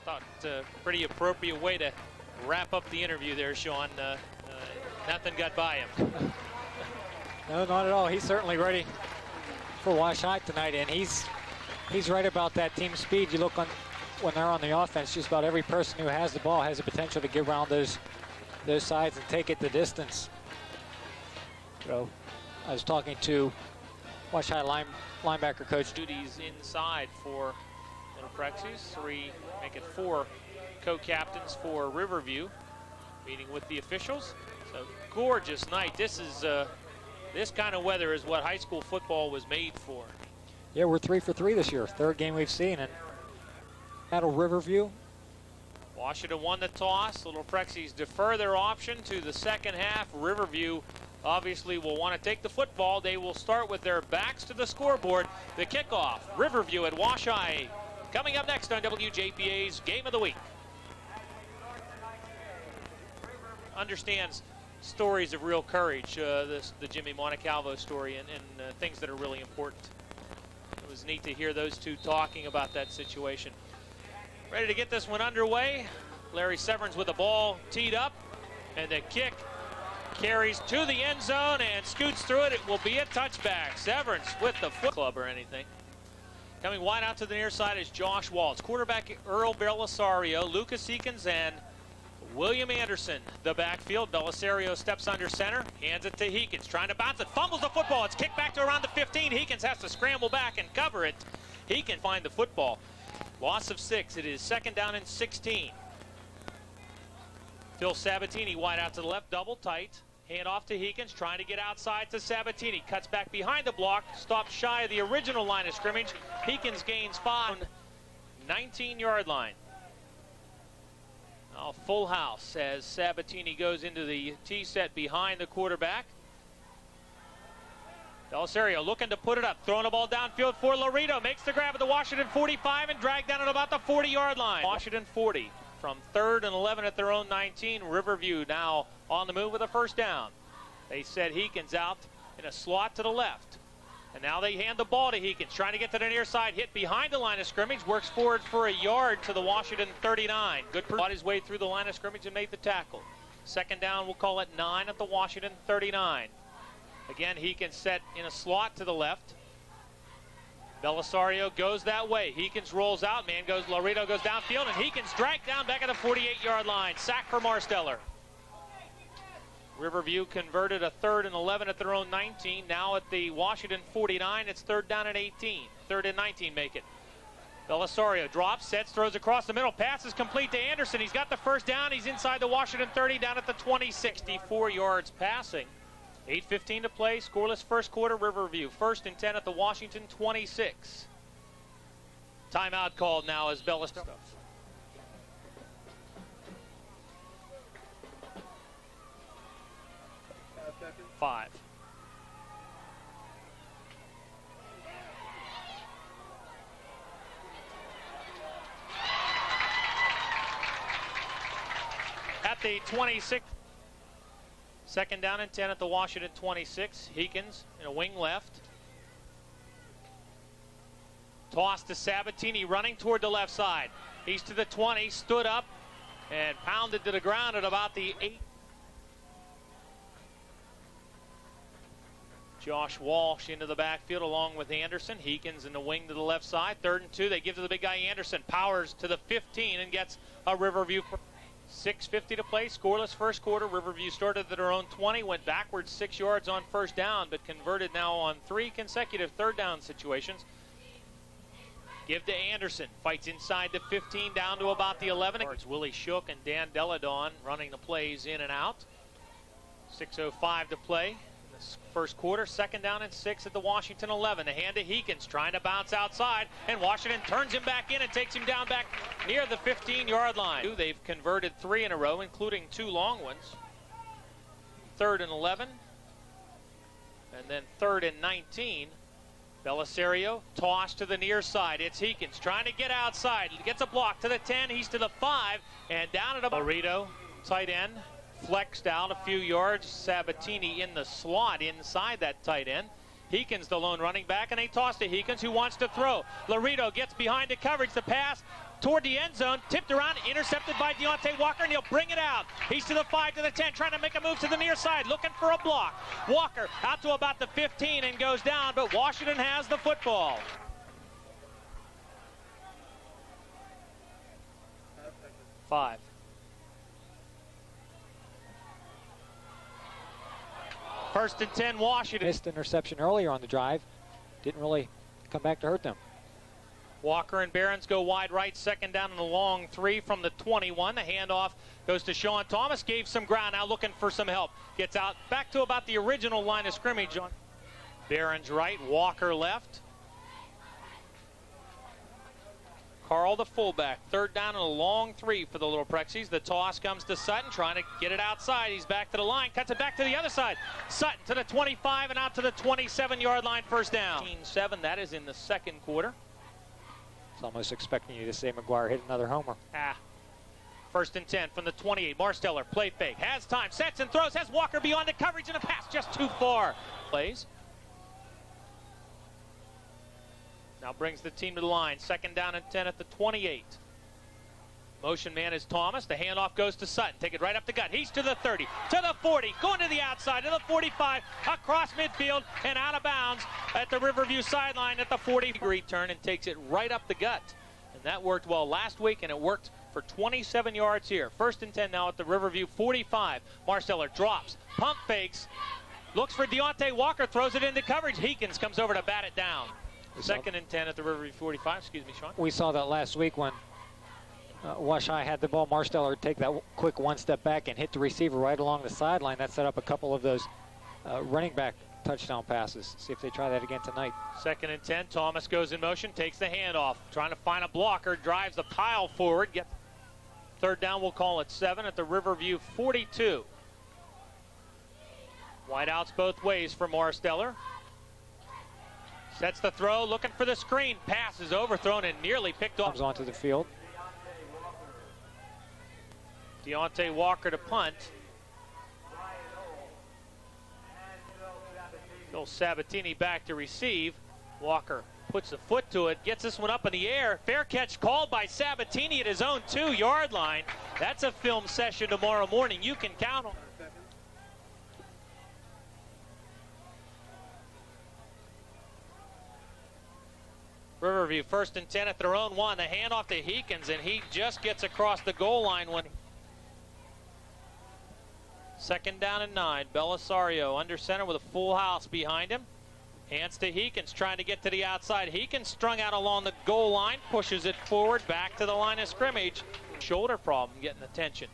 thought pretty appropriate way to wrap up the interview there, Sean. Nothing got by him. No, not at all. He's certainly ready for Wash High tonight, and he's right about that team speed. You look on when they're on the offense, just about every person who has the ball has the potential to get around those sides and take it the distance. So I was talking to Wash High linebacker coach. Duties inside for Little Prexies. 3, make it 4 co-captains for Riverview, meeting with the officials. So gorgeous night. This is this kind of weather is what high school football was made for. Yeah, we're 3 for 3 this year. Third game we've seen, and at Riverview. Washington won the toss. Little Prexies defer their option to the second half. Riverview obviously will want to take the football. They will start with their backs to the scoreboard. The kickoff, Riverview at Wash High. Coming up next on WJPA's Game of the Week. Understands stories of real courage, the Jimmy Montecalvo story, and things that are really important. It was neat to hear those two talking about that situation. Ready to get this one underway. Larry Severns with the ball teed up, and the kick carries to the end zone and scoots through it. It will be a touchback. Severns with the foot club or anything. Coming wide out to the near side is Josh Waltz. Quarterback Earl Belisario, Lucas Eakins, and William Anderson. The backfield, Belisario steps under center, hands it to Heekins, trying to bounce it, fumbles the football. It's kicked back to around the 15. Heekins has to scramble back and cover it. He can find the football. Loss of 6. It is 2nd down and 16. Phil Sabatini wide out to the left, double tight. Hand off to Heekins, trying to get outside to Sabatini. Cuts back behind the block, stops shy of the original line of scrimmage. Heekins gains 5, 19-yard line. Now full house as Sabatini goes into the tee set behind the quarterback. Belisario looking to put it up, throwing the ball downfield for Laredo. Makes the grab at the Washington 45 and dragged down at about the 40-yard line. Washington 40 from 3rd and 11 at their own 19. Riverview now on the move with a first down. They set Heekins out in a slot to the left. And now they hand the ball to Heekins, trying to get to the near side, hit behind the line of scrimmage, works forward for a yard to the Washington 39. Good brought his way through the line of scrimmage and made the tackle. 2nd down, we'll call it 9 at the Washington 39. Again, Heekins set in a slot to the left. Belisario goes that way. Heekins rolls out. Man goes, Laredo goes downfield, and Heekins dragged down back at the 48-yard line. Sack for Marsteller. Riverview converted a 3rd and 11 at their own 19. Now at the Washington 49, it's 3rd down and 18. 3rd and 19 make it. Belisario drops, sets, throws across the middle. Pass is complete to Anderson. He's got the first down. He's inside the Washington 30, down at the 20. 64 yards passing. 8:15 to play, scoreless first quarter. Riverview 1st and 10 at the Washington 26. Timeout called now as Belisario. 5. At the 26. 2nd down and 10 at the Washington 26. Heekins in a wing left. Toss to Sabatini, running toward the left side. He's to the 20, stood up, and pounded to the ground at about the 8. Josh Walsh into the backfield along with Anderson. Heekins in the wing to the left side. 3rd and 2, they give to the big guy Anderson. Powers to the 15 and gets a Riverview. 6:50 to play, scoreless first quarter. Riverview started at their own 20, went backwards 6 yards on first down, but converted now on 3 consecutive 3rd down situations. Give to Anderson, fights inside the 15 down to about the 11. It's Willie Shook and Dan Deladon running the plays in and out. 6:05 to play. First quarter, 2nd down and 6 at the Washington 11. The hand to Heekins, trying to bounce outside, and Washington turns him back in and takes him down back near the 15-yard line. They've converted 3 in a row, including 2 long ones. 3rd and 11, and then 3rd and 19. Belisario, toss to the near side. It's Heekins trying to get outside. Gets a block to the 10. He's to the 5, and down at a Laredo, tight end. Flexed out a few yards. Sabatini in the slot inside that tight end. Heekins the lone running back, and they toss to Heekins, who wants to throw. Laredo gets behind the coverage. The pass toward the end zone, tipped around, intercepted by Deontay Walker, and he'll bring it out. He's to the 5, to the 10, trying to make a move to the near side, looking for a block. Walker out to about the 15 and goes down, but Washington has the football. Five. First and 10, Washington. Missed interception earlier on the drive. Didn't really come back to hurt them. Walker and Behrens go wide right, second down and a long 3 from the 21. The handoff goes to Sean Thomas, gave some ground, now looking for some help. Gets out back to about the original line of scrimmage. On Behrens right, Walker left. Carl the fullback, third down and a long 3 for the Little Prexies. The toss comes to Sutton, trying to get it outside. He's back to the line, cuts it back to the other side. Sutton to the 25 and out to the 27-yard line, first down. 7, that is in the second quarter. It's almost expecting you to say McGuire hit another homer. First and 10 from the 28. Marsteller, play fake, has time, sets and throws, has Walker beyond the coverage, and a pass just too far. Plays. Now brings the team to the line. Second down and 10 at the 28. Motion man is Thomas. The handoff goes to Sutton. Take it right up the gut. He's to the 30, to the 40, going to the outside, to the 45, across midfield, and out of bounds at the Riverview sideline at the 40-degree turn, and takes it right up the gut. And that worked well last week, and it worked for 27 yards here. First and 10 now at the Riverview 45. Marsteller drops, pump fakes, looks for Deontay Walker, throws it into coverage. Heekins comes over to bat it down. Second and 10 at the Riverview 45. Excuse me, Sean. We saw that last week when Wash High had the ball. Marsteller would take that quick one step back and hit the receiver right along the sideline. That set up a couple of those running back touchdown passes. See if they try that again tonight. Second and 10. Thomas goes in motion, takes the handoff, trying to find a blocker, drives the pile forward. Third down, we'll call it 7 at the Riverview 42. Wideouts both ways for Marsteller. Sets the throw, looking for the screen. Pass is overthrown and nearly picked off. Comes onto the field. Deontay Walker to punt. Phil Sabatini back to receive. Walker puts a foot to it, gets this one up in the air. Fair catch called by Sabatini at his own 2-yard line. That's a film session tomorrow morning. You can count on. Riverview first and 10 at their own 1. The handoff to Heekins, and he just gets across the goal line when. Second down and 9. Belisario under center with a full house behind him. Hands to Heekins, trying to get to the outside. Heekins strung out along the goal line, pushes it forward, back to the line of scrimmage. Shoulder problem getting attention.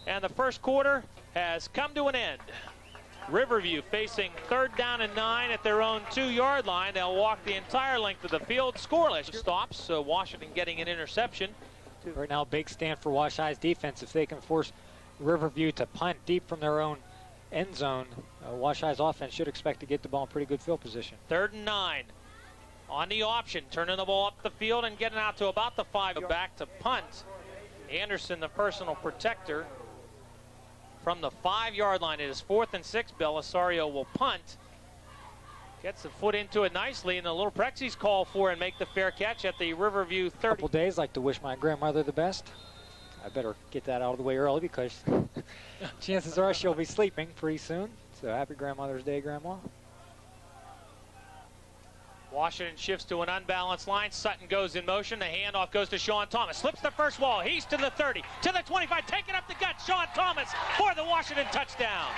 And the first quarter has come to an end. Riverview facing third down and 9 at their own 2-yard line. They'll walk the entire length of the field, scoreless. Stops, so Washington getting an interception. Right now, big stand for Wash High's defense. If they can force Riverview to punt deep from their own end zone, Wash High's offense should expect to get the ball in pretty good field position. Third and 9 on the option, turning the ball up the field and getting out to about the 5. Back to punt. Anderson, the personal protector. From the 5-yard line, it is 4th and 6. Belisario will punt. Gets the foot into it nicely, and the Little Prexies call for and make the fair catch at the Riverview 30. Couple days, like to wish my grandmother the best. I better get that out of the way early because chances are she'll be sleeping pretty soon. So happy Grandmother's Day, Grandma. Washington shifts to an unbalanced line. Sutton goes in motion. The handoff goes to Sean Thomas. Slips the first wall. He's to the 30, to the 25. Taking up the gut. Sean Thomas for the Washington touchdown.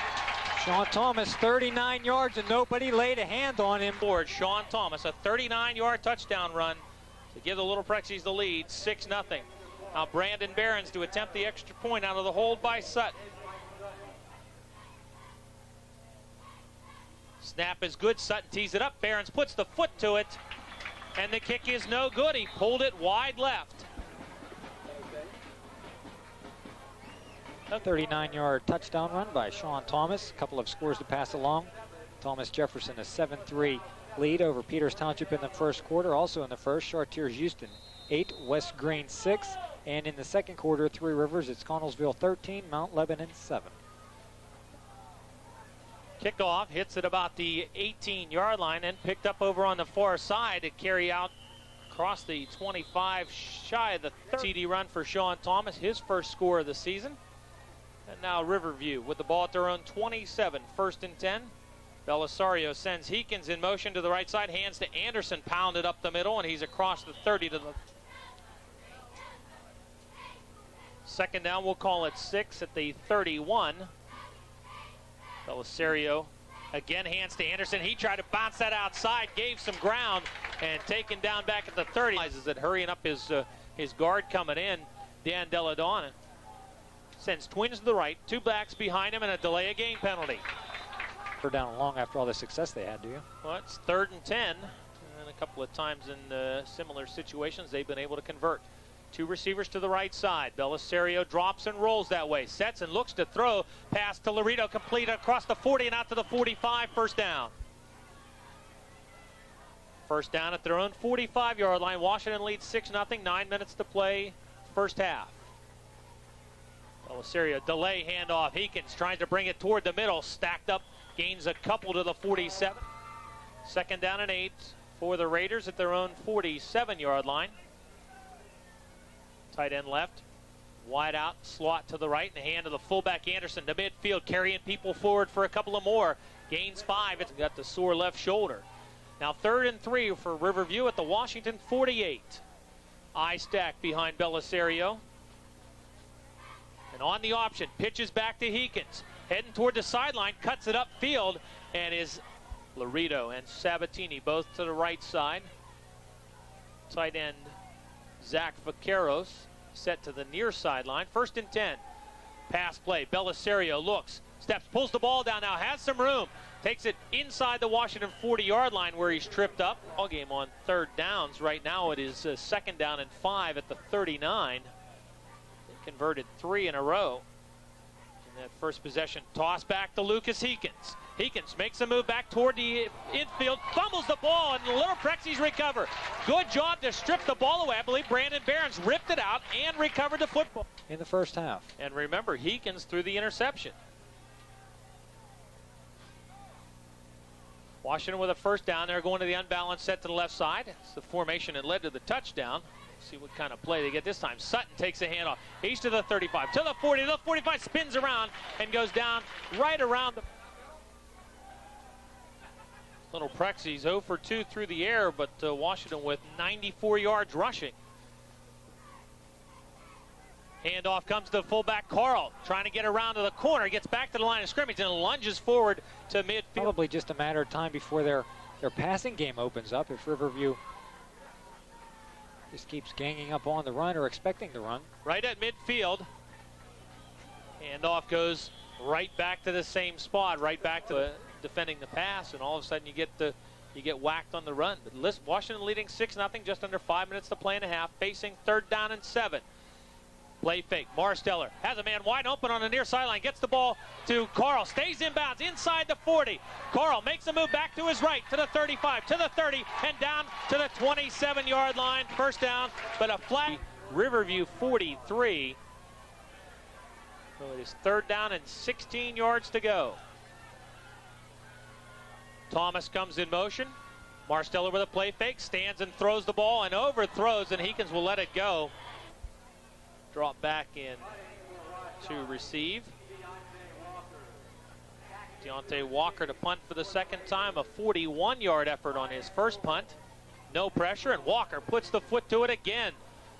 Sean Thomas, 39 yards, and nobody laid a hand on him. Forward, Sean Thomas, a 39-yard touchdown run to give the Little Prexies the lead, 6-0. Now Brandon Behrens to attempt the extra point out of the hold by Sutton. Snap is good. Sutton tees it up. Behrens puts the foot to it, and the kick is no good. He pulled it wide left. A 39-yard touchdown run by Sean Thomas. A couple of scores to pass along. Thomas Jefferson, a 7-3 lead over Peters Township in the first quarter. Also in the first, Chartiers Houston 8, West Green 6. And in the second quarter, Three Rivers, it's Connellsville 13, Mount Lebanon 7. Kickoff hits at about the 18-yard line and picked up over on the far side to carry out Across the 25, shy of the 30 TD run for Sean Thomas, his first score of the season. And now Riverview with the ball at their own 27, 1st and 10. Belisario sends Heekins in motion to the right side, hands to Anderson, pounded up the middle, and he's across the 30 to the 2nd down. We'll call it 6 at the 31. Belisario again hands to Anderson. He tried to bounce that outside, gave some ground, and taken down back at the 30. Is it hurrying up his guard coming in, Dan Deladonna. Sends Twins to the right, 2 backs behind him, and a delay of game penalty. We're down long after all the success they had, do you? Well, it's 3rd and 10, and a couple of times in similar situations they've been able to convert. 2 receivers to the right side. Belisario drops and rolls that way. Sets and looks to throw. Pass to Laredo, complete across the 40 and out to the 45. 1st down. 1st down at their own 45-yard line. Washington leads 6-0. 9 minutes to play, 1st half. Belisario, delay handoff. Heekins trying to bring it toward the middle. Stacked up, gains a couple to the 47. 2nd down and 8 for the Raiders at their own 47-yard line. Tight end left, wide out, slot to the right, in the hand of the fullback Anderson to midfield, carrying people forward for a couple of more. Gains 5. It's got the sore left shoulder. Now 3rd and 3 for Riverview at the Washington 48. Eye stack behind Belisario. And on the option, pitches back to Heekins, heading toward the sideline, cuts it upfield, and is Laredo and Sabatini both to the right side. Tight end Zach Vaqueros set to the near sideline. 1st and 10. Pass play. Belisario looks, steps, pulls the ball down now, has some room. Takes it inside the Washington 40-yard line where he's tripped up. All game on 3rd downs. Right now it is 2nd down and 5 at the 39. They converted 3 in a row. In that first possession, toss back to Lucas Heekins. Heekins makes a move back toward the infield, fumbles the ball, and the Little Prexies recover. Good job to strip the ball away. I believe Brandon Barons ripped it out and recovered the football. In the 1st half. And remember, Heekins threw the interception. Washington with a 1st down. They're going to the unbalanced set to the left side. It's the formation that led to the touchdown. See what kind of play they get this time. Sutton takes a handoff. He's to the 35, to the 40, to the 45, spins around and goes down right around the... Little Prexies 0 for 2 through the air, but Washington with 94 yards rushing. Handoff comes to fullback Carl, trying to get around to the corner, gets back to the line of scrimmage and lunges forward to midfield. Probably just a matter of time before their passing game opens up if Riverview just keeps ganging up on the run or expecting to run. Right at midfield. Handoff goes right back to the same spot, right back to defending the pass, and all of a sudden you get whacked on the run. But Washington leading 6-0, just under 5 minutes to play and a half, facing 3rd down and 7. Play fake. Marsteller has a man wide open on the near sideline, gets the ball to Carl, stays inbounds inside the 40. Carl makes a move back to his right, to the 35, to the 30, and down to the 27-yard line. 1st down, but a flag. Riverview 43. So it is 3rd down and 16 yards to go. Thomas comes in motion. Marsteller with a play fake, stands and throws the ball and overthrows, and Heekins will let it go. Drop back in to receive. Deontay Walker to punt for the 2nd time, a 41-yard effort on his first punt. No pressure, and Walker puts the foot to it again.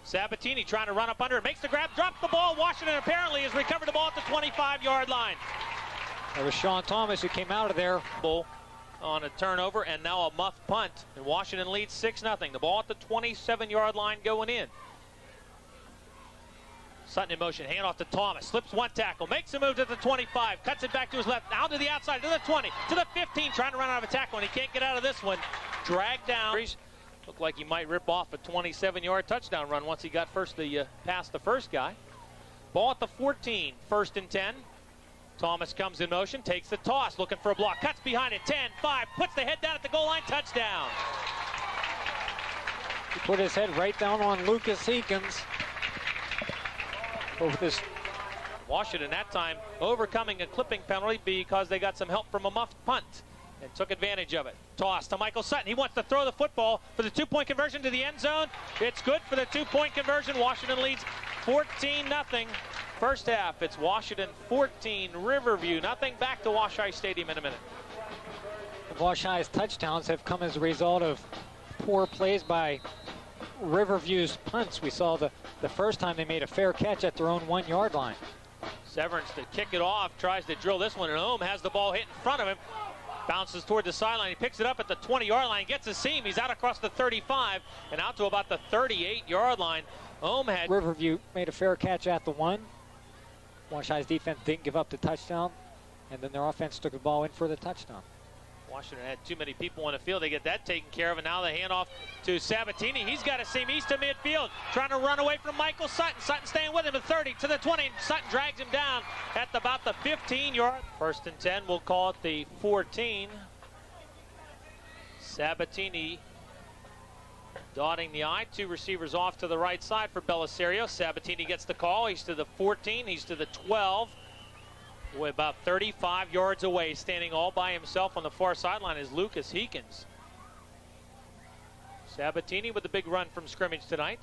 Sabatini trying to run up under it, makes the grab, drops the ball. Washington apparently has recovered the ball at the 25-yard line. It was Sean Thomas who came out of there. On a turnover, and now a muffed punt. And Washington leads 6-0. The ball at the 27-yard line going in. Sutton in motion, handoff to Thomas, slips one tackle, makes a move to the 25, cuts it back to his left, now to the outside, to the 20, to the 15, trying to run out of a tackle, and he can't get out of this one. Dragged down. Looked like he might rip off a 27-yard touchdown run once he got past the first guy. Ball at the 14, 1st and 10. Thomas comes in motion, takes the toss, looking for a block, cuts behind it, 10, 5, puts the head down at the goal line, touchdown. He put his head right down on Lucas Heekins. Over this. Washington that time overcoming a clipping penalty because they got some help from a muffed punt. and took advantage of it. Toss to Michael Sutton. He wants to throw the football for the two-point conversion to the end zone. It's good for the two-point conversion. Washington leads 14-0. First half, it's Washington 14, Riverview nothing. Back to Wash-High Stadium in a minute. Wash-High's touchdowns have come as a result of poor plays by Riverview's punts. We saw the first time they made a fair catch at their own 1-yard line. Severance to kick it off, tries to drill this one, and Ohm has the ball hit in front of him. Bounces toward the sideline. He picks it up at the 20-yard line, gets a seam. He's out across the 35 and out to about the 38-yard line. Ohm had... Riverview made a fair catch at the 1. Wash-High's defense didn't give up the touchdown, and then their offense took the ball in for the touchdown. Washington had too many people on the field. They get that taken care of, and now the handoff to Sabatini. He's got a seam east to midfield, trying to run away from Michael Sutton. Sutton staying with him at 30 to the 20, and Sutton drags him down at about the 15-yard. First and 10, we'll call it the 14. Sabatini dotting the I. Two receivers off to the right side for Belisario. Sabatini gets the call. He's to the 14. He's to the 12. We're about 35 yards away, standing all by himself on the far sideline is Lucas Heekins. Sabatini with the big run from scrimmage tonight.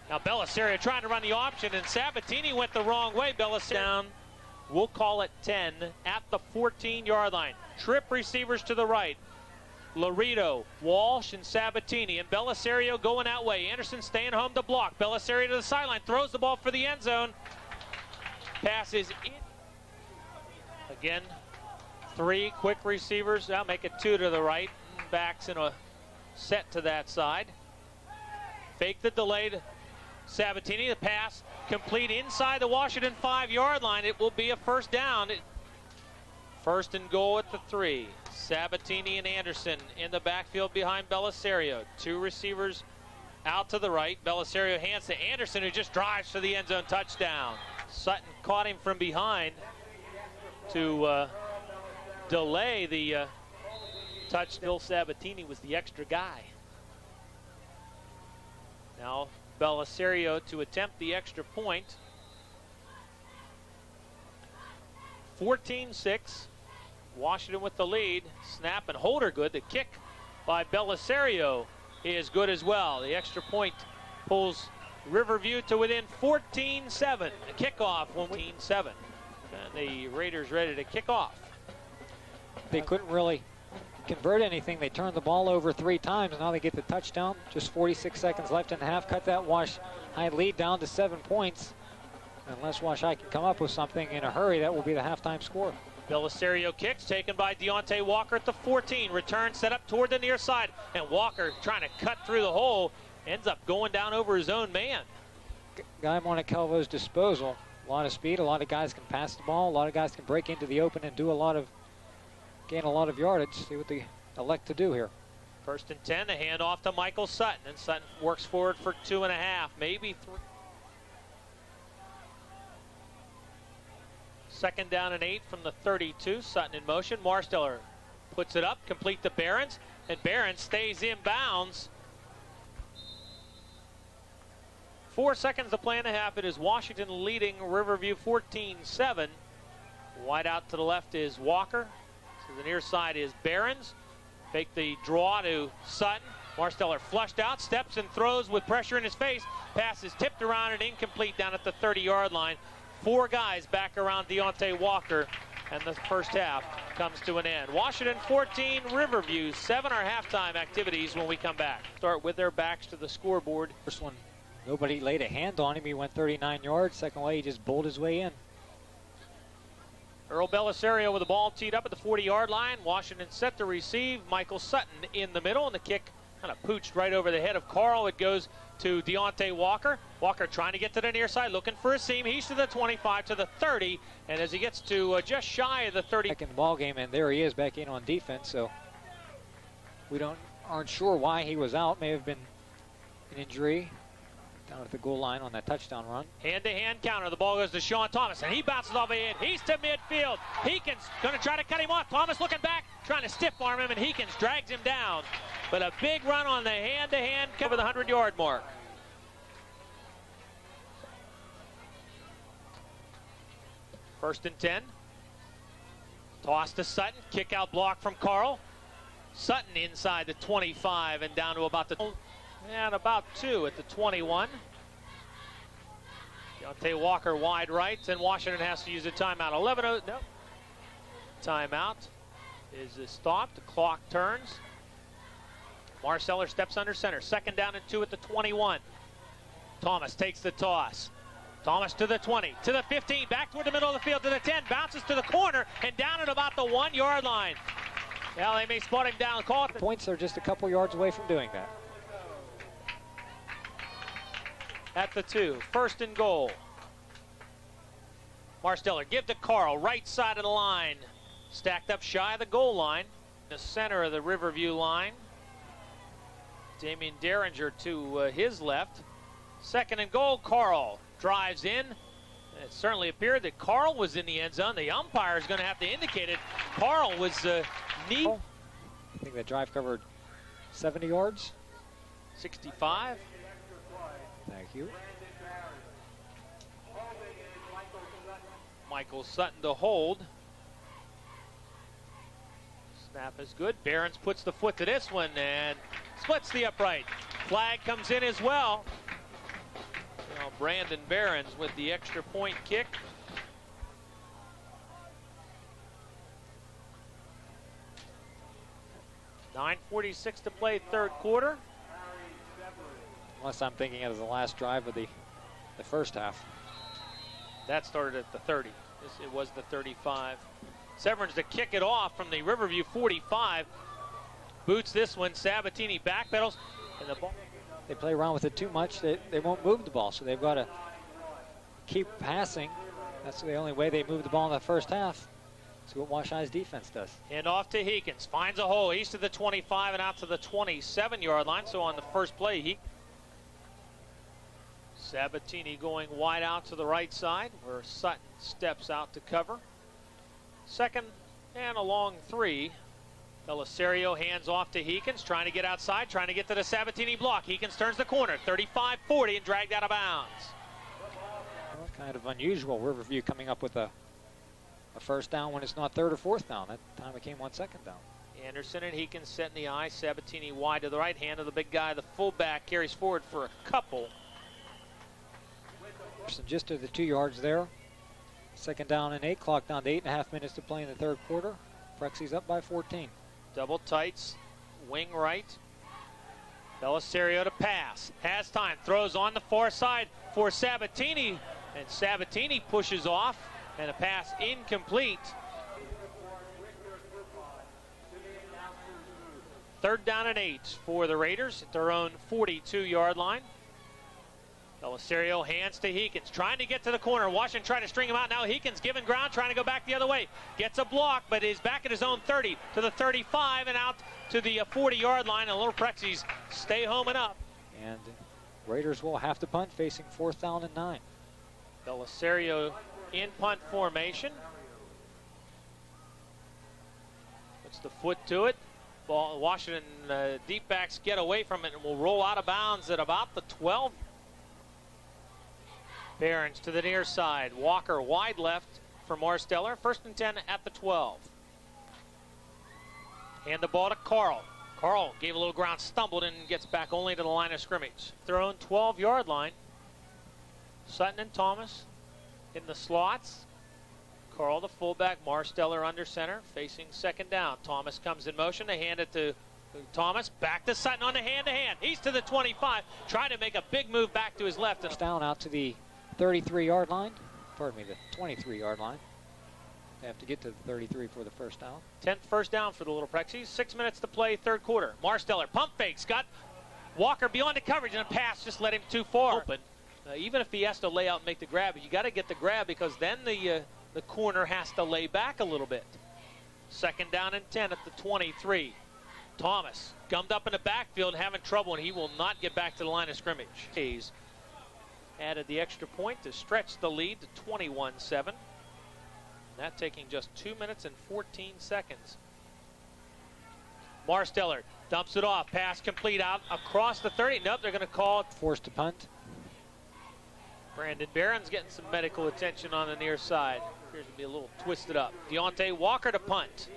Now Belisario trying to run the option, and Sabatini went the wrong way. Belisario down. We'll call it 10 at the 14-yard line. Trip receivers to the right. Laredo, Walsh, and Sabatini, and Belisario going that way. Anderson staying home to block. Belisario to the sideline, throws the ball for the end zone. Passes in. Again, 3 quick receivers. Now make it 2 to the right. Backs in a set to that side. Fake the delayed Sabatini. The pass complete inside the Washington 5-yard line. It will be a first down. First and goal at the 3. Sabatini and Anderson in the backfield behind Belisario. 2 receivers out to the right. Belisario hands to Anderson, who just drives for the end zone touchdown. Sutton caught him from behind to delay the touch. Bill Sabatini was the extra guy. Now Belisario to attempt the extra point. 14-6. Washington with the lead. Snap and hold are good. The kick by Belisario is good as well. The extra point pulls Riverview to within 14-7. The kickoff 14-7. And the Raiders ready to kick off. They couldn't really convert anything. They turned the ball over 3 times. Now they get the touchdown. Just 46 seconds left in the half. Cut that Wash-High lead down to 7 points. Unless Wash-High can come up with something in a hurry, that will be the halftime score. Belisario kicks, taken by Deontay Walker at the 14. Return set up toward the near side. And Walker trying to cut through the hole. Ends up going down over his own man. Guy Monacelvo's disposal. A lot of speed, a lot of guys can pass the ball, a lot of guys can break into the open and gain a lot of yardage. See what they elect to do here. First and 10, the handoff to Michael Sutton, and Sutton works forward for 2.5, maybe 3. Second down and 8 from the 32. Sutton in motion. Marsteller puts it up, complete to Behrens, and Behrens stays in bounds. 4 seconds to play in the half. It is Washington leading Riverview 14-7. Wide out to the left is Walker. To the near side is Behrens. Fake the draw to Sutton. Marsteller flushed out, steps and throws with pressure in his face. Pass is tipped around and incomplete down at the 30-yard line. 4 guys back around Deontay Walker, and the first half comes to an end. Washington 14, Riverview 7. Our halftime activities when we come back. Start with their backs to the scoreboard. First one, nobody laid a hand on him. He went 39 yards. Second way, he just bowled his way in. Earl Belisario with the ball teed up at the 40-yard line. Washington set to receive. Michael Sutton in the middle, and the kick kind of pooched right over the head of Carl. It goes to Deontay Walker. Walker trying to get to the near side, looking for a seam. He's to the 25, to the 30, and as he gets to just shy of the 30. Back in the ball game, and there he is back in on defense. So we aren't sure why he was out. May have been an injury down at the goal line on that touchdown run. Hand-to-hand counter. The ball goes to Sean Thomas, and he bounces off the head. He's to midfield. Heekins going to try to cut him off. Thomas looking back, trying to stiff arm him, and Heekins drags him down. But a big run on the hand-to-hand cover the 100-yard mark. First and 10. Toss to Sutton. Kick out block from Carl. Sutton inside the 25 and down to about about 2 at the 21. Deontay Walker wide right, and Washington has to use a timeout. 11-0, no. Timeout is stopped. The clock turns. Marsteller steps under center. 2nd down and 2 at the 21. Thomas takes the toss. Thomas to the 20, to the 15, back toward the middle of the field, to the 10, bounces to the corner, and down at about the 1-yard line. Well, they may spot him down. Call it. Points are just a couple yards away from doing that. At the 2, 1st and goal. Marsteller, give to Carl, right side of the line. Stacked up shy of the goal line. The center of the Riverview line. Damian Derringer to his left. 2nd and goal, Carl drives in. It certainly appeared that Carl was in the end zone. The umpire is going to have to indicate it. Carl was knee. I think that drive covered 70 yards. 65. Thank you. Michael Sutton to hold. Snap is good. Behrens puts the foot to this one and splits the upright. Flag comes in as well. Now Brandon Behrens with the extra point kick. .9:46 to play, 3rd quarter. Unless I'm thinking it was the last drive of the first half. That started at the 30. It was the 35. Severns to kick it off from the Riverview 45. Boots this one. Sabatini backpedals. And the ball. They play around with it too much. They won't move the ball, so they've got to keep passing. That's the only way they move the ball in the first half. See what Wash High's defense does. And off to Heekins. Finds a hole east of the 25 and out to the 27-yard line. So on the first play, Sabatini going wide out to the right side where Sutton steps out to cover. 2nd and a long 3. Belisario hands off to Heekins, trying to get outside, trying to get to the Sabatini block. Heekins turns the corner, 35-40, and dragged out of bounds. Well, kind of unusual. Riverview coming up with a first down when it's not 3rd or 4th down. That time it came 1 second down. Anderson and Heekins set in the eye. Sabatini wide to the right hand of the big guy. The fullback carries forward for a couple. Just to the 2 yards there. 2nd down and 8. Clock down to 8.5 minutes to play in the 3rd quarter. Prexy's up by 14. Double tights, wing right. Belisario to pass. Has time, throws on the far side for Sabatini. And Sabatini pushes off, and a pass incomplete. 3rd down and 8 for the Raiders at their own 42-yard line. Belisario hands to Heekins, trying to get to the corner. Washington trying to string him out. Now Heekins giving ground, trying to go back the other way. Gets a block, but is back at his own 30 to the 35 and out to the 40-yard line. And Little Prexy's stay home and up. And Raiders will have to punt, facing 4th down and 9. Belisario in punt formation. Puts the foot to it. Ball, Washington deep backs get away from it and will roll out of bounds at about the 12. Behrens to the near side. Walker wide left for Marsteller. 1st and 10 at the 12. Hand the ball to Carl. Carl gave a little ground, stumbled, and gets back only to the line of scrimmage. Their own 12-yard line. Sutton and Thomas in the slots. Carl the fullback, Marsteller under center, facing 2nd down. Thomas comes in motion. They hand it to Thomas. Back to Sutton on the hand-to-hand. He's to the 25. Trying to make a big move back to his left. First down out to the 33-yard line. Pardon me, the 23-yard line. They have to get to the 33 for the first down. 10th first down for the Little Prexies. 6 minutes to play, 3rd quarter. Marsteller pump fakes, got Walker beyond the coverage, and a pass just led him too far. Open. Even if he has to lay out and make the grab, you got to get the grab because then the corner has to lay back a little bit. 2nd down and 10 at the 23. Thomas gummed up in the backfield, having trouble, and he will not get back to the line of scrimmage. Hayes added the extra point to stretch the lead to 21-7. That taking just 2 minutes and 14 seconds. Marsteller dumps it off. Pass complete out across the 30. Nope, they're going to call it. Forced to punt. Brandon Behrens getting some medical attention on the near side. Appears to be a little twisted up. Deontay Walker to punt.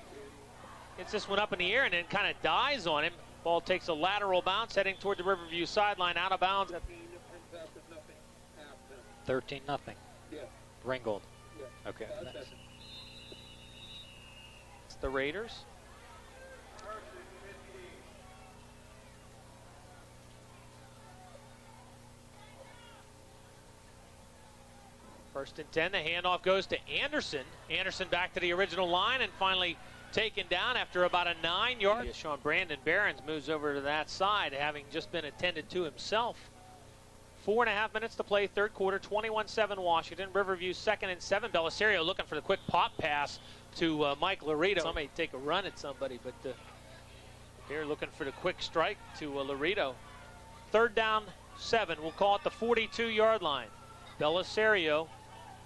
Gets this one up in the air and then kind of dies on him. Ball takes a lateral bounce heading toward the Riverview sideline, out of bounds. 13-0. Yeah. Ringgold. Yeah. Okay. It's the Raiders. First and 10, the handoff goes to Anderson. Anderson back to the original line and finally taken down after about a 9-yard. Sean Brandon Barons moves over to that side, having just been attended to himself. 4.5 minutes to play, third quarter, 21-7 Washington. Riverview 2nd and 7. Belisario looking for the quick pop pass to Mike Laredo. Somebody take a run at somebody, but here looking for the quick strike to Laredo. Third down, 7. We'll call it the 42-yard line. Belisario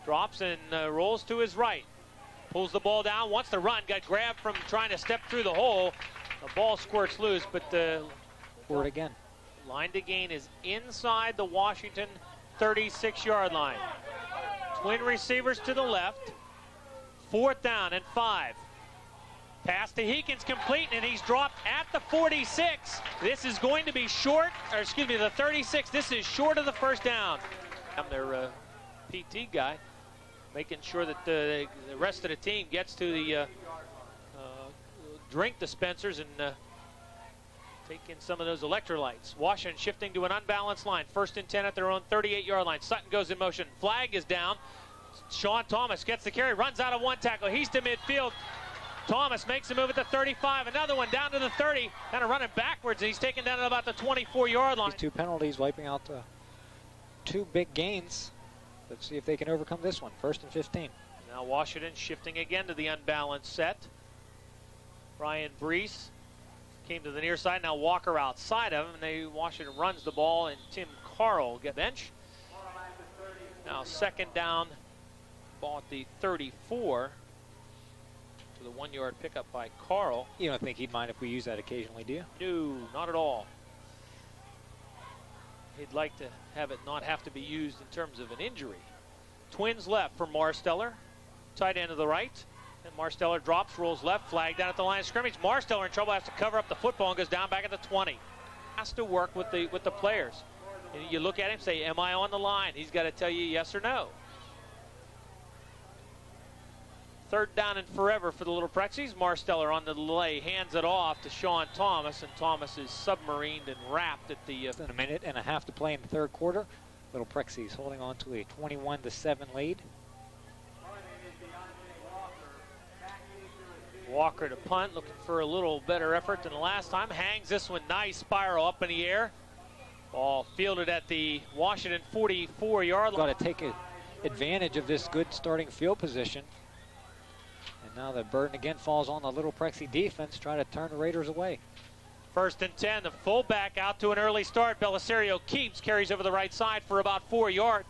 drops and rolls to his right. Pulls the ball down, wants to run, got grabbed from trying to step through the hole. The ball squirts loose, but For it again. Line to gain is inside the Washington 36-yard line. Twin receivers to the left. 4th down and 5. Pass to Heekins complete, and he's dropped at the 46. This is going to be short, or excuse me, the 36. This is short of the first down. I'm their PT guy, making sure that the rest of the team gets to the drink dispensers and take in some of those electrolytes. Washington shifting to an unbalanced line. 1st and 10 at their own 38-yard line. Sutton goes in motion. Flag is down. Sean Thomas gets the carry, runs out of one tackle. He's to midfield. Thomas makes a move at the 35. Another one down to the 30. Kind of running backwards. He's taken down at about the 24-yard line. These 2 penalties wiping out 2 big gains. Let's see if they can overcome this one. 1st and 15. Now Washington shifting again to the unbalanced set. Brian Brees came to the near side. Now Walker outside of him. And Washington runs the ball, and Tim Carl get bench. Now 2nd down, ball at the 34. To the 1-yard pickup by Carl. You don't think he'd mind if we use that occasionally, do you? No, not at all. He'd like to have it not have to be used in terms of an injury. Twins left for Marsteller. Tight end to the right. And Marsteller drops, rolls left, flag down at the line of scrimmage. Marsteller in trouble, has to cover up the football and goes down back at the 20. Has to work with the players. And you look at him, say, am I on the line? He's got to tell you yes or no. 3rd down and forever for the Little Prexies. Marsteller on the delay hands it off to Sean Thomas, and Thomas is submarined and wrapped at the... A minute and a half to play in the third quarter. Little Prexies holding on to a 21-7 lead. Walker to punt, looking for a little better effort than the last time. Hangs this one nice, spiral up in the air. Ball fielded at the Washington 44-yard line. Got to take advantage of this good starting field position. And now the burden again falls on the Little Prexy defense, trying to turn the Raiders away. 1st and 10, the fullback out to an early start. Belisario keeps, carries over the right side for about 4 yards.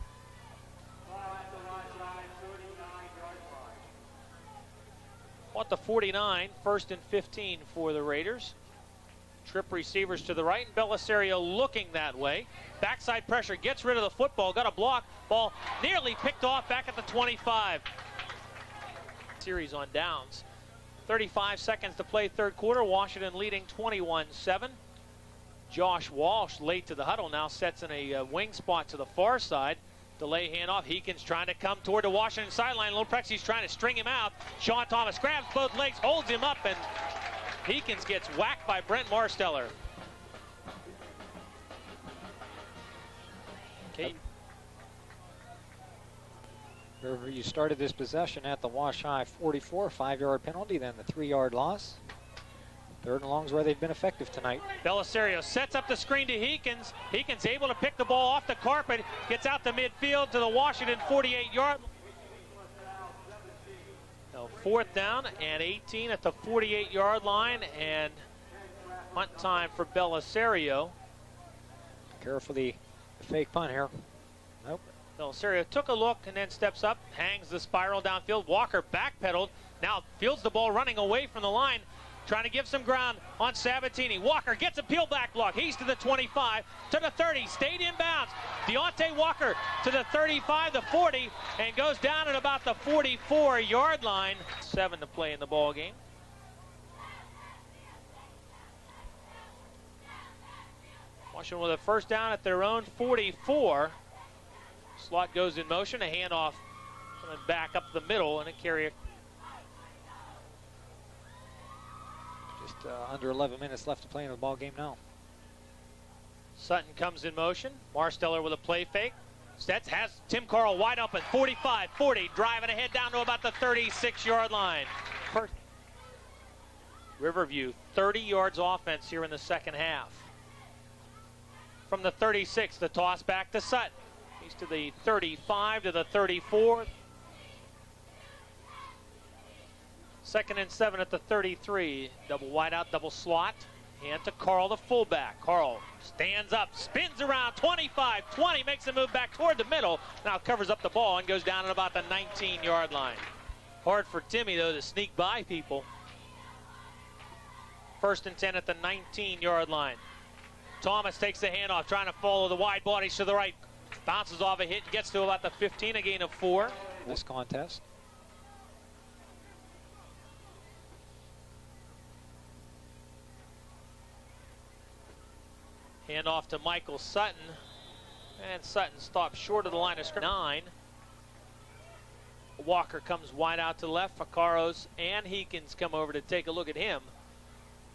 At the 49, 1st and 15 for the Raiders. Trip receivers to the right, and Belisario looking that way. Backside pressure, gets rid of the football, got a block. Ball nearly picked off back at the 25. Series on downs. 35 seconds to play third quarter. Washington leading 21-7. Josh Walsh late to the huddle, now sets in a wing spot to the far side. Delay handoff. Heekins trying to come toward the Washington sideline. Little Prexy's trying to string him out. Sean Thomas grabs both legs, holds him up, and Heekins gets whacked by Brent Marsteller. Okay. You started this possession at the Wash High 44, 5-yard penalty, then the 3-yard loss. 3rd and long's where they've been effective tonight. Belisario sets up the screen to Heekins. Heekins able to pick the ball off the carpet, gets out to midfield to the Washington 48-yard. So 4th down and 18 at the 48-yard line, and punt time for Belisario. Careful the fake punt here. Nope. Belisario took a look and then steps up, hangs the spiral downfield. Walker backpedaled, now fields the ball running away from the line, trying to give some ground on Sabatini. Walker gets a peel back block. He's to the 25, to the 30, stayed inbounds. Deontay Walker to the 35, the 40, and goes down at about the 44-yard line. 7 to play in the ball game. Washington with a first down at their own 44. Slot goes in motion, a handoff coming back up the middle, and a carry. Just under 11 minutes left to play in the ball game now. Sutton comes in motion. Marsteller with a play fake. Stetz has Tim Carl wide open, 45-40, driving ahead down to about the 36-yard line. Riverview, 30 yards offense here in the second half. From the 36, the toss back to Sutton. He's to the 35, to the 34. 2nd and 7 at the 33. Double wide out, double slot. And to Carl, the fullback. Carl stands up, spins around, 25-20, makes a move back toward the middle. Now covers up the ball and goes down at about the 19-yard line. Hard for Timmy, though, to sneak by people. 1st and 10 at the 19-yard line. Thomas takes the handoff, trying to follow the wide bodies to the right. Bounces off a hit, gets to about the 15, a gain of 4. This contest. Handoff to Michael Sutton. And Sutton stops short of the line of scrimmage. 9. Walker comes wide out to the left. Vacaros and Heekins come over to take a look at him.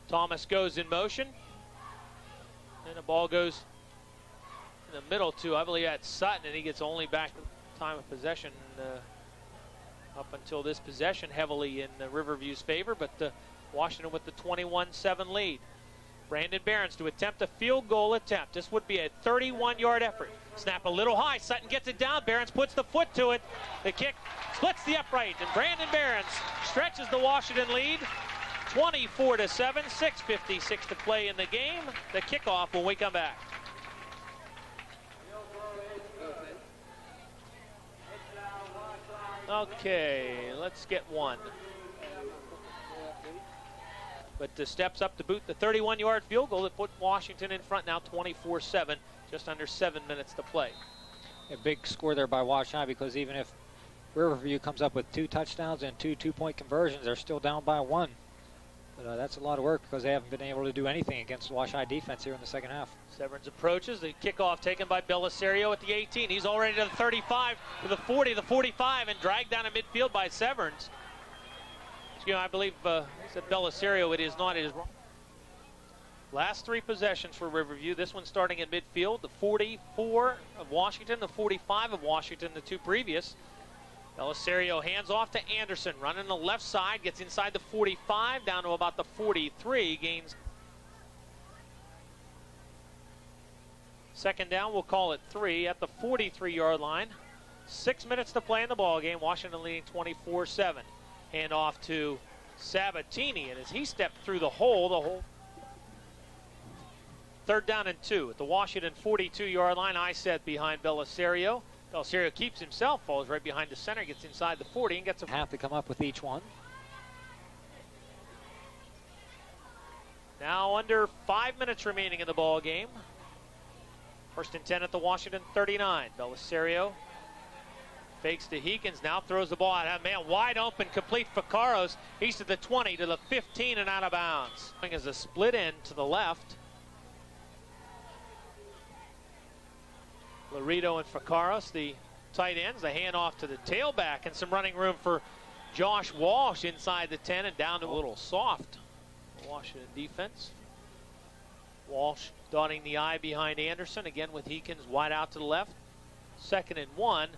Thomas goes in motion. And the ball goes in the middle to, I believe that's Sutton, and he gets only back time of possession up until this possession, heavily in Riverview's favor, but Washington with the 21-7 lead. Brandon Behrens to attempt a field goal attempt. This would be a 31-yard effort. Snap a little high. Sutton gets it down. Behrens puts the foot to it. The kick splits the upright, and Brandon Behrens stretches the Washington lead 24-7. 6:56 to play in the game. The kickoff when we come back. Okay, let's get one. But steps up to boot the 31-yard field goal that put Washington in front now 24-7, just under 7 minutes to play. A big score there by Wash High, because even if Riverview comes up with 2 touchdowns and 2 two-point conversions, they're still down by 1. But that's a lot of work, because they haven't been able to do anything against Wash High defense here in the second half. Severns approaches. The kickoff taken by Belisario at the 18. He's already to the 35, to the 40, the 45, and dragged down to midfield by Severns. I believe said Belisario, it is not. It is wrong. Last 3 possessions for Riverview. This one starting in midfield. The 44 of Washington, the 45 of Washington, the 2 previous. Belisario hands off to Anderson, running the left side, gets inside the 45, down to about the 43, gains. 2nd down, we'll call it 3 at the 43-yard line. 6 minutes to play in the ball game. Washington leading 24-7. Hand off to Sabatini, and as he stepped through the hole, 3rd down and 2 at the Washington 42-yard line. I set behind Belisario. Belisario keeps himself, falls right behind the center, gets inside the 40, and gets a have to come up with each one. Now under 5 minutes remaining in the ball game. 1st and 10 at the Washington 39. Belisario fakes to Heekins, now throws the ball out. Man, wide open, complete Vacaros. He's to the 20, to the 15, and out of bounds. As a split end to the left. Laredo and Vacaros, the tight ends. The handoff to the tailback, and some running room for Josh Walsh inside the 10 and down to a little soft. Washington defense. Walsh dotting the I behind Anderson, again with Heekins wide out to the left. 2nd and 1.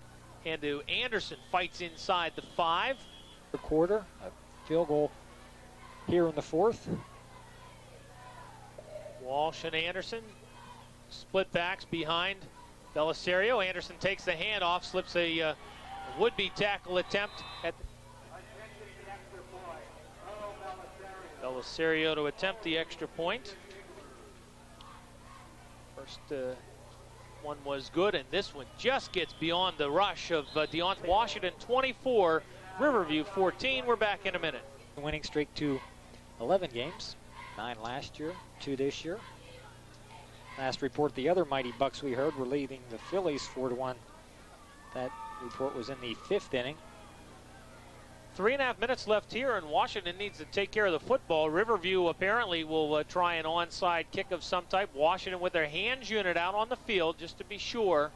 And to Anderson, fights inside the 5. A quarter, a field goal here in the 4th. Walsh and Anderson, split backs behind Belisario. Anderson takes the handoff, slips a would-be tackle attempt at Belisario to attempt the extra point. First one was good, and this one just gets beyond the rush of Deontay. Washington 24, Riverview 14. We're back in a minute. Winning streak to 11 games, 9 last year, 2 this year. Last report, the other Mighty Bucks we heard were leading the Phillies 4-1. That report was in the 5th inning. 3.5 minutes left here, and Washington needs to take care of the football. Riverview apparently will try an onside kick of some type. Washington with their hands unit out on the field, just to be sure.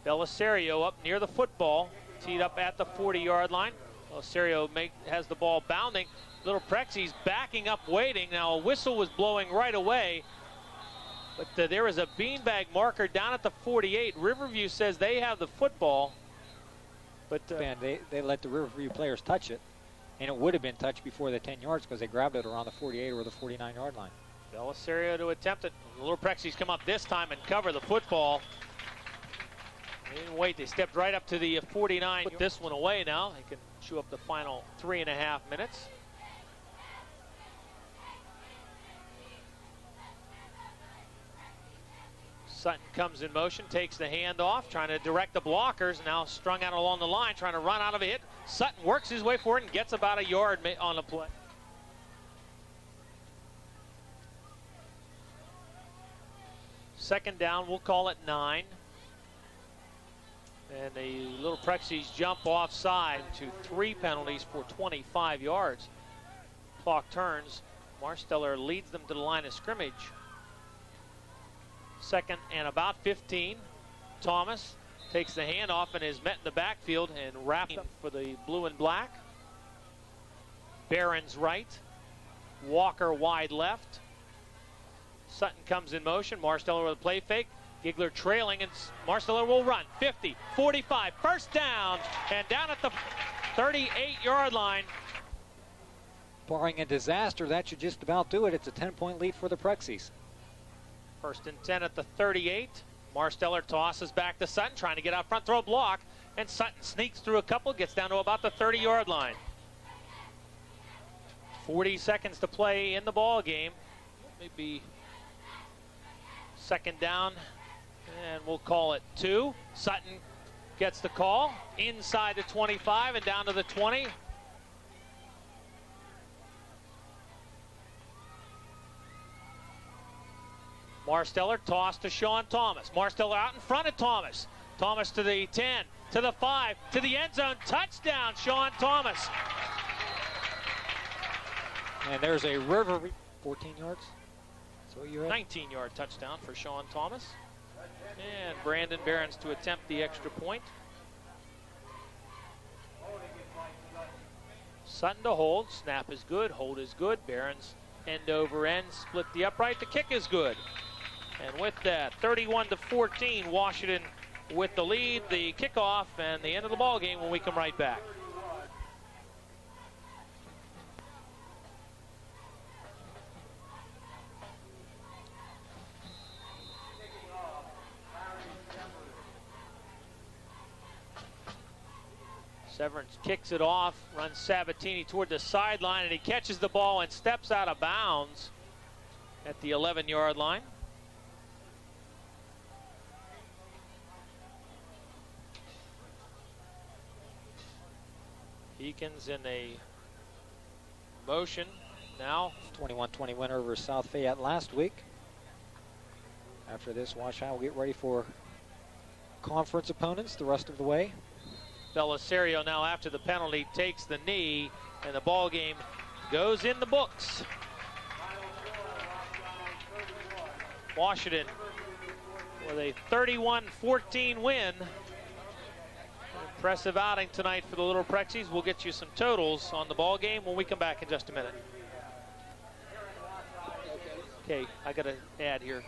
Belisario up near the football, teed up at the 40-yard line. Belisario has the ball bounding. Little Prexy's backing up, waiting. Now a whistle was blowing right away, but there is a beanbag marker down at the 48. Riverview says they have the football. But they let the Riverview players touch it, and it would have been touched before the 10 yards because they grabbed it around the 48 or the 49-yard line. Belisario to attempt it. The Little Prexy's come up this time and cover the football. They didn't wait. They stepped right up to the 49. Put this one away now. They can chew up the final 3.5 minutes. Sutton comes in motion, takes the hand off, trying to direct the blockers. Now strung out along the line, trying to run out of a hit. Sutton works his way forward and gets about a yard on the play. Second down, we'll call it 9. And the Little Prexy's jump offside to 3 penalties for 25 yards. Clock turns. Marsteller leads them to the line of scrimmage. Second and about 15. Thomas takes the handoff and is met in the backfield and wrapped up for the blue and black. Barron's right. Walker wide left. Sutton comes in motion. Marsteller with a play fake. Giggler trailing, and Marsteller will run. 50, 45, first down, and down at the 38-yard line. Barring a disaster, that should just about do it. It's a 10-point lead for the Prexys. First and 10 at the 38. Marsteller tosses back to Sutton, trying to get out front, throw a block, and Sutton sneaks through a couple, gets down to about the 30-yard line. 40 seconds to play in the ball game. Maybe second down, and we'll call it 2. Sutton gets the call inside the 25 and down to the 20. Marsteller tossed to Sean Thomas. Marsteller out in front of Thomas. Thomas to the 10, to the 5, to the end zone. Touchdown, Sean Thomas. And there's a Riverview 14 yards. So you had 19-yard touchdown for Sean Thomas. And Brandon Barron's to attempt the extra point. Sutton to hold. Snap is good. Hold is good. Barron's end over end. Split the upright. The kick is good. And with that, 31-14, Washington with the lead, the kickoff, and the end of the ball game when we come right back. Severance kicks it off, runs Sabatini toward the sideline, and he catches the ball and steps out of bounds at the 11-yard line. Eakins in a motion now. 21-20 win over South Fayette last week. After this, Wash will get ready for conference opponents the rest of the way. Belisario now, after the penalty, takes the knee, and the ball game goes in the books. Washington with a 31-14 win. Impressive outing tonight for the Little Prexys. We'll get you some totals on the ball game when we come back in just a minute. Okay, I got to add here.